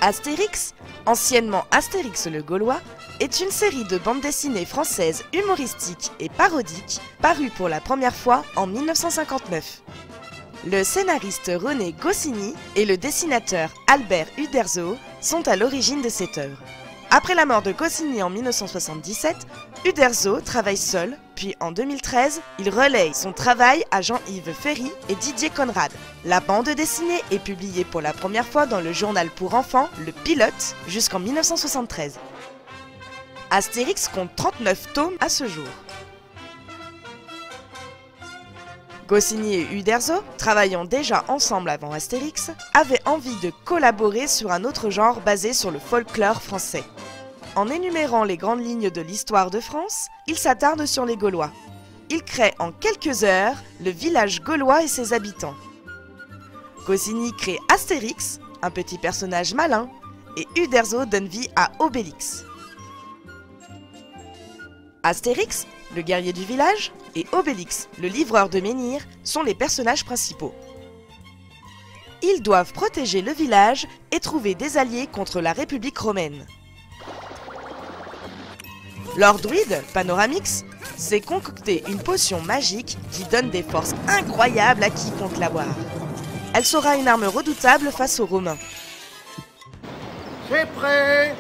Astérix, anciennement Astérix le Gaulois, est une série de bandes dessinées françaises humoristiques et parodiques parue pour la première fois en 1959. Le scénariste René Goscinny et le dessinateur Albert Uderzo sont à l'origine de cette œuvre. Après la mort de Goscinny en 1977, Uderzo travaille seul, puis en 2013, il relaye son travail à Jean-Yves Ferry et Didier Conrad. La bande dessinée est publiée pour la première fois dans le journal pour enfants Le Pilote jusqu'en 1973. Astérix compte 39 tomes à ce jour. Goscinny et Uderzo, travaillant déjà ensemble avant Astérix, avaient envie de collaborer sur un autre genre basé sur le folklore français. En énumérant les grandes lignes de l'histoire de France, ils s'attardent sur les Gaulois. Ils créent en quelques heures le village gaulois et ses habitants. Goscinny crée Astérix, un petit personnage malin, et Uderzo donne vie à Obélix. Astérix, le guerrier du village, et Obélix, le livreur de menhirs, sont les personnages principaux. Ils doivent protéger le village et trouver des alliés contre la République romaine. Leur druide, Panoramix, s'est concocté une potion magique qui donne des forces incroyables à quiconque la boit. Elle sera une arme redoutable face aux Romains. C'est prêt!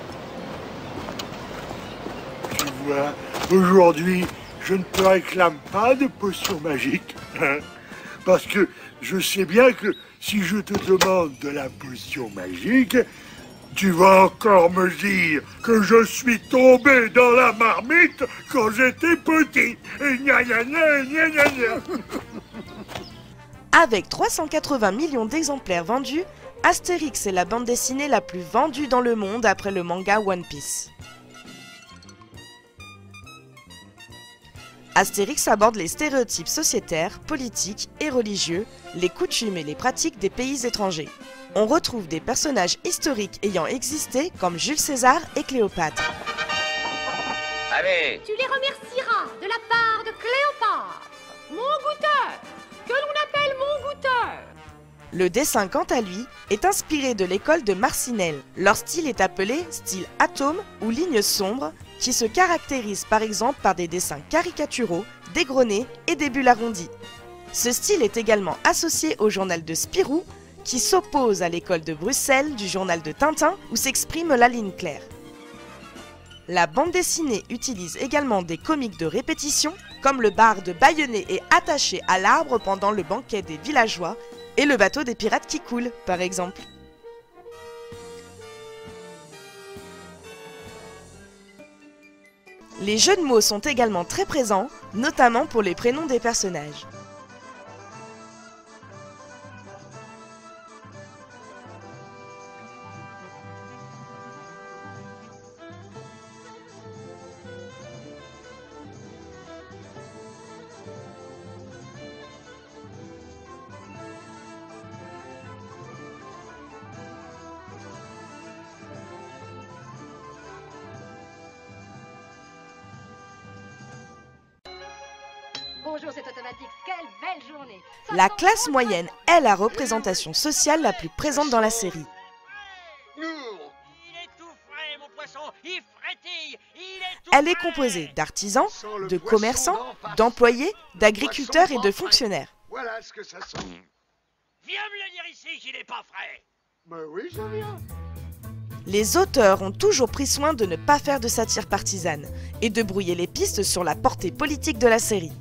Tu vois, aujourd'hui, je ne te réclame pas de potion magique, hein, parce que je sais bien que si je te demande de la potion magique, tu vas encore me dire que je suis tombé dans la marmite quand j'étais petit. Et gna gna gna gna gna gna. Avec 380 millions d'exemplaires vendus, Astérix est la bande dessinée la plus vendue dans le monde après le manga One Piece. Astérix aborde les stéréotypes sociétaires, politiques et religieux, les coutumes et les pratiques des pays étrangers. On retrouve des personnages historiques ayant existé comme Jules César et Cléopâtre. Allez! Tu les remercieras de la part de Cléopâtre, mon goûteur, que l'on appelle mon goûteur. Le dessin, quant à lui, est inspiré de l'école de Marcinelle. Leur style est appelé style atome ou ligne sombre, qui se caractérise par exemple par des dessins caricaturaux, dégronnés et des bulles arrondies. Ce style est également associé au journal de Spirou, qui s'oppose à l'école de Bruxelles du journal de Tintin, où s'exprime la ligne claire. La bande dessinée utilise également des comiques de répétition, comme le barde bâillonné et attaché à l'arbre pendant le banquet des villageois, et le bateau des pirates qui coule, par exemple. Les jeux de mots sont également très présents, notamment pour les prénoms des personnages. Bonjour, c'est automatique. Quelle belle journée. La classe moyenne est la représentation sociale la plus présente dans la série. Il est tout frais, mon poisson. Il frétille. Elle est composée d'artisans, de commerçants, d'employés, d'agriculteurs et de fonctionnaires. Voilà ce que ça sent. Viens me le dire ici qu'il n'est pas frais. Ben oui, ça vient. Les auteurs ont toujours pris soin de ne pas faire de satire partisane et de brouiller les pistes sur la portée politique de la série.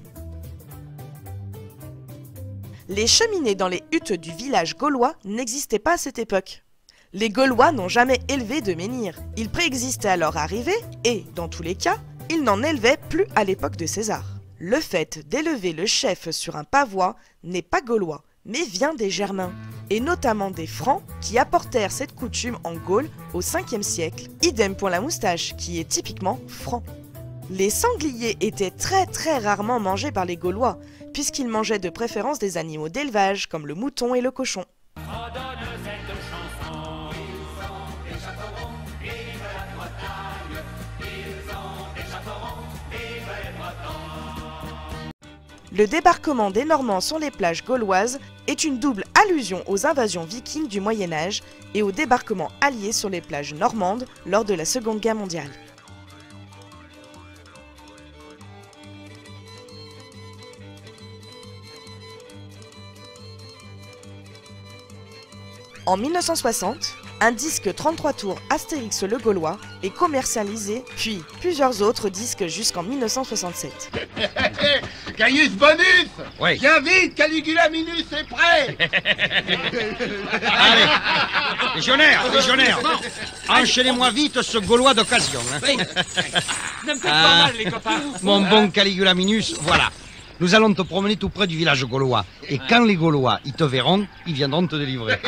Les cheminées dans les huttes du village gaulois n'existaient pas à cette époque. Les Gaulois n'ont jamais élevé de menhir. Ils préexistaient à leur arrivée et, dans tous les cas, ils n'en élevaient plus à l'époque de César. Le fait d'élever le chef sur un pavois n'est pas gaulois, mais vient des Germains, et notamment des Francs qui apportèrent cette coutume en Gaule au 5e siècle. Idem pour la moustache, qui est typiquement franc. Les sangliers étaient très rarement mangés par les Gaulois, puisqu'ils mangeaient de préférence des animaux d'élevage comme le mouton et le cochon. Le débarquement des Normands sur les plages gauloises est une double allusion aux invasions vikings du Moyen-Âge et au débarquement allié sur les plages normandes lors de la Seconde Guerre mondiale. En 1960, un disque 33 tours Astérix le Gaulois est commercialisé, puis plusieurs autres disques jusqu'en 1967. Caius Bonus! Oui. Viens vite, Caligula Minus est prêt! Allez, légionnaire, enchaînez-moi vite ce Gaulois d'occasion. Hein. Oui. Ne me faites pas mal, les copains. Mon bon Caligula Minus, voilà. Nous allons te promener tout près du village gaulois. Et quand les Gaulois, ils te verront, ils viendront te délivrer.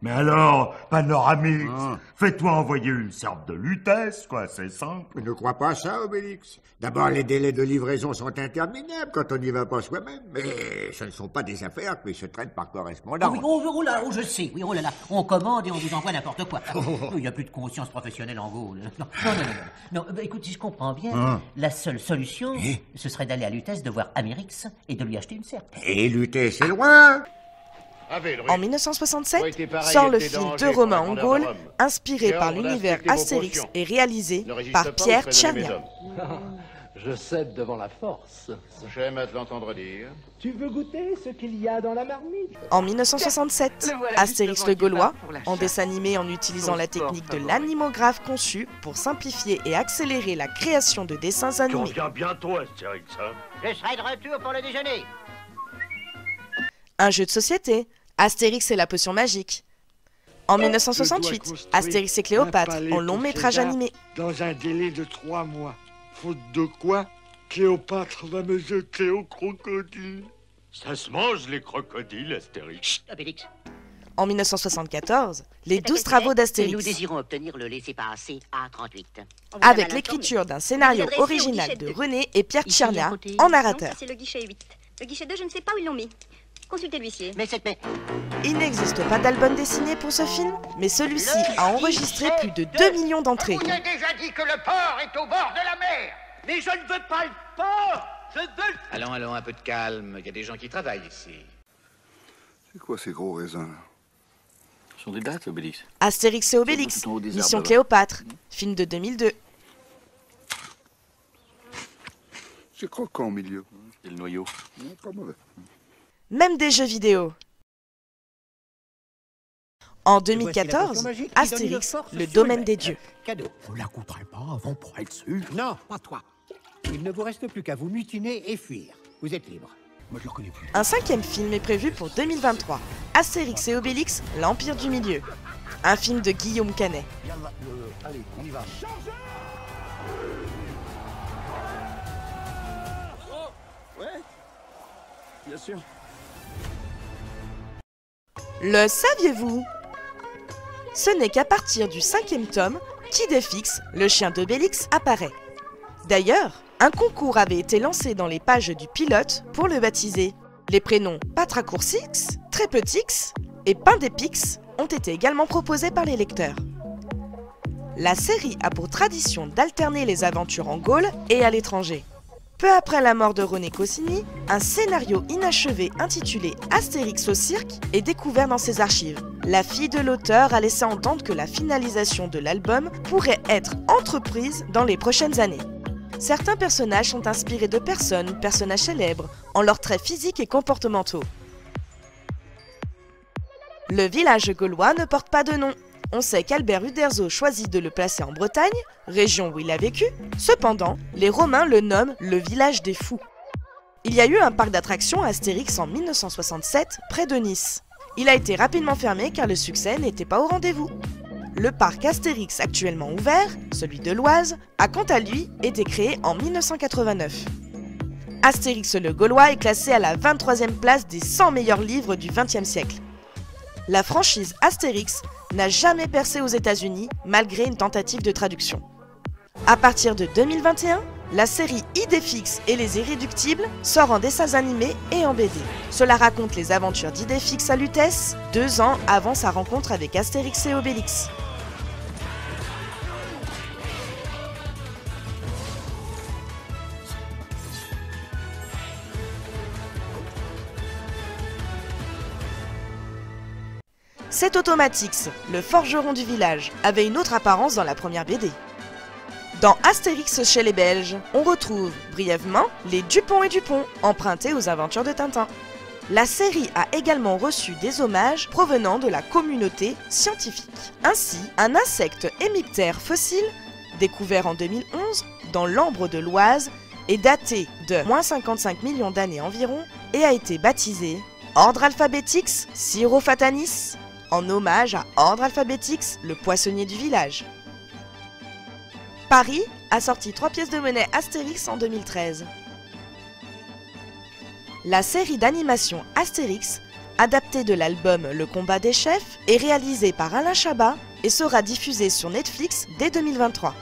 Mais alors, Panoramix, fais-toi envoyer une sorte de lutesse, quoi, c'est simple. Ne crois pas ça, Obélix. D'abord, les délais de livraison sont interminables quand on n'y va pas soi-même. Mais ce ne sont pas des affaires qui se traitent par correspondance. Oh là, je sais, oui, oh là là, on commande et on vous envoie n'importe quoi. Il n'y a plus de conscience professionnelle en Gaule. Non, écoute, si je comprends bien, la seule solution, ce serait d'aller à Lutèce de voir Amérix et de lui acheter une serpe. Et Lutèce, c'est loin. En 1967, sort le film Deux Romains en Gaule, inspiré par l'univers Astérix et réalisé par Pierre Tchernia. Je cède devant la force. J'aime à te l'entendre dire. Tu veux goûter ce qu'il y a dans la marmite? En 1967, Astérix le Gaulois, en dessin animé en utilisant la technique de l'animographe conçue pour simplifier et accélérer la création de dessins animés. Tu reviens bientôt, Astérix, hein? Je serai de retour pour le déjeuner. Un jeu de société, Astérix et la potion magique. En 1968, Astérix et Cléopâtre, en long métrage animé. Dans un délai de 3 mois. Faute de quoi, Cléopâtre va me jeter au crocodile. Ça se mange, les crocodiles, Astérix. Obélix. En 1974, les 12 travaux d'Astérix. Nous désirons obtenir le laissez-passer A38. Avec l'écriture d'un scénario original de René et Pierre Tchernia en narrateur. C'est le guichet 8. Le guichet 2, je ne sais pas où ils l'ont mis. Consultez l'huissier. Il n'existe pas d'album dessiné pour ce film, mais celui-ci a enregistré plus de 2 millions d'entrées. Je vous ai déjà dit que le port est au bord de la mer. Mais je ne veux pas le port. Je veux... Allons, un peu de calme. Il y a des gens qui travaillent ici. C'est quoi ces gros raisins là? Ce sont des dates, Obélix. Astérix et Obélix, Mission Cléopâtre, film de 2002. C'est croquant au milieu. Et le noyau? Non, pas mauvais. Même des jeux vidéo. En 2014, Astérix, le domaine des dieux. Cadeau. Vous la coûterez pas avant pour être sûr? Non, pas toi. Il ne vous reste plus qu'à vous mutiner et fuir. Vous êtes libre. Moi, je le connais plus. Un 5e film est prévu pour 2023. Astérix et Obélix, l'Empire du Milieu. Un film de Guillaume Canet. Allez, on y va. Ouais, bien sûr. Le saviez-vous? Ce n'est qu'à partir du 5e tome qu'Idéfix, le chien d'Obélix, apparaît. D'ailleurs, un concours avait été lancé dans les pages du pilote pour le baptiser. Les prénoms Patracoursix, Trépetix et Pindépix ont été également proposés par les lecteurs. La série a pour tradition d'alterner les aventures en Gaule et à l'étranger. Peu après la mort de René Goscinny, un scénario inachevé intitulé Astérix au cirque est découvert dans ses archives. La fille de l'auteur a laissé entendre que la finalisation de l'album pourrait être entreprise dans les prochaines années. Certains personnages sont inspirés de personnages célèbres, en leurs traits physiques et comportementaux. Le village gaulois ne porte pas de nom. On sait qu'Albert Uderzo choisit de le placer en Bretagne, région où il a vécu. Cependant, les Romains le nomment le village des fous. Il y a eu un parc d'attractions à Astérix en 1967, près de Nice. Il a été rapidement fermé car le succès n'était pas au rendez-vous. Le parc Astérix actuellement ouvert, celui de l'Oise, a quant à lui été créé en 1989. Astérix le Gaulois est classé à la 23e place des 100 meilleurs livres du XXe siècle. La franchise Astérix n'a jamais percé aux États-Unis malgré une tentative de traduction. À partir de 2021, la série Idéfix et les Irréductibles sort en dessins animés et en BD. Cela raconte les aventures d'Idéfix à Lutèce, 2 ans avant sa rencontre avec Astérix et Obélix. Cet Automatix, le forgeron du village, avait une autre apparence dans la première BD. Dans Astérix chez les Belges, on retrouve brièvement les Dupont et Dupont, empruntés aux aventures de Tintin. La série a également reçu des hommages provenant de la communauté scientifique. Ainsi, un insecte hémiptère fossile, découvert en 2011 dans l'ambre de l'Oise, est daté de moins 55 millions d'années environ et a été baptisé Ordre Alphabetix Syrophatanis, en hommage à Ordre Alphabetix, le poissonnier du village. Paris a sorti 3 pièces de monnaie Astérix en 2013. La série d'animation Astérix, adaptée de l'album Le combat des chefs, est réalisée par Alain Chabat et sera diffusée sur Netflix dès 2023.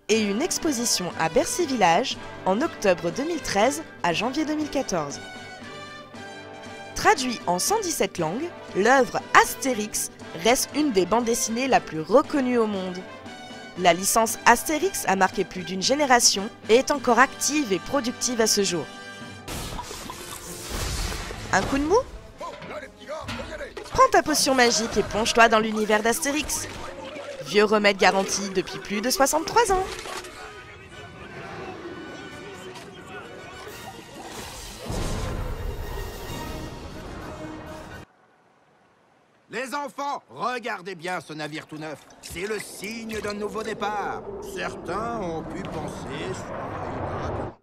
Et une exposition à Bercy Village en octobre 2013 à janvier 2014. Traduit en 117 langues, l'œuvre Astérix reste une des bandes dessinées la plus reconnue au monde. La licence Astérix a marqué plus d'une génération et est encore active et productive à ce jour. Un coup de mou? Prends ta potion magique et plonge-toi dans l'univers d'Astérix. Vieux remède garanti depuis plus de 63 ans. Les enfants, regardez bien ce navire tout neuf. C'est le signe d'un nouveau départ. Certains ont pu penser soit